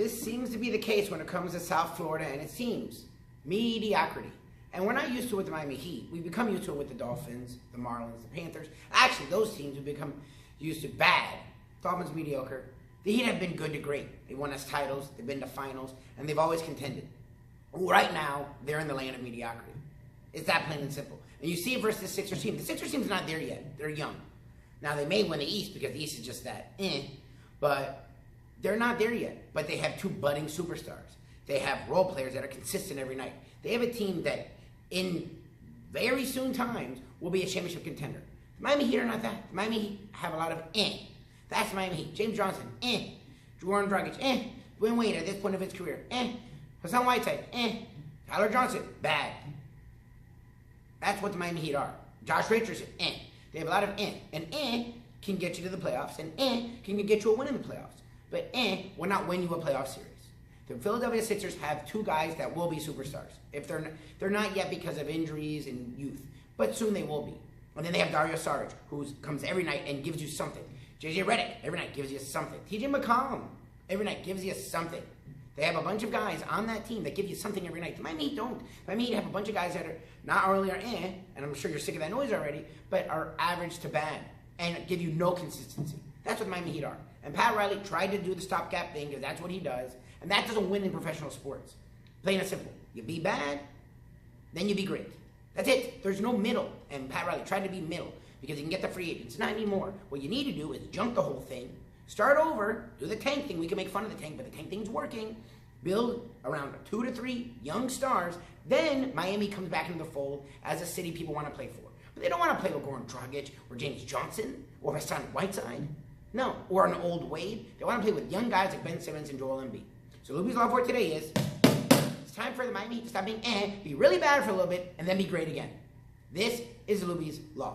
This seems to be the case when it comes to South Florida, and it seems mediocrity. And we're not used to it with the Miami Heat. We've become used to it with the Dolphins, the Marlins, the Panthers. Actually, those teams have become used to bad. Dolphins mediocre. The Heat have been good to great. They won us titles, they've been to finals, and they've always contended. Right now, they're in the land of mediocrity. It's that plain and simple. And you see it versus the Sixers team. The Sixers team's not there yet. They're young. Now, they may win the East because the East is just that, but they're not there yet. But they have two budding superstars. They have role players that are consistent every night. They have a team that, in very soon times, will be a championship contender. The Miami Heat are not that. The Miami Heat have a lot of That's the Miami Heat. James Johnson, Jordan Dragic, Dwayne Wade at this point of his career, Hassan Whiteside, Tyler Johnson, bad. That's what the Miami Heat are. Josh Richardson, They have a lot of and can get you to the playoffs, and can get you a win in the playoffs. But will not win you a playoff series. The Philadelphia Sixers have two guys that will be superstars. If they're not yet because of injuries and youth, but soon they will be. And then they have Dario Saric, who comes every night and gives you something. JJ Redick every night gives you something. TJ McCollum every night gives you something. They have a bunch of guys on that team that give you something every night. The Miami Heat don't. The Miami Heat have a bunch of guys that are not only and I'm sure you're sick of that noise already, but are average to bad and give you no consistency. That's what the Miami Heat are. And Pat Riley tried to do the stopgap thing because that's what he does. And that doesn't win in professional sports. Plain and simple. You be bad, then you be great. That's it. There's no middle. And Pat Riley tried to be middle because he can get the free agents. Not anymore. What you need to do is junk the whole thing, start over, do the tank thing. We can make fun of the tank, but the tank thing's working. Build around 2 to 3 young stars. Then Miami comes back into the fold as a city people want to play for. But they don't want to play with Goran Dragic or James Johnson or Hassan Whiteside. No. Or an old Wade. They want to play with young guys like Ben Simmons and Joel Embiid. So Luby's law for today is, it's time for the Miami Heat to stop being be really bad for a little bit, and then be great again. This is Luby's law.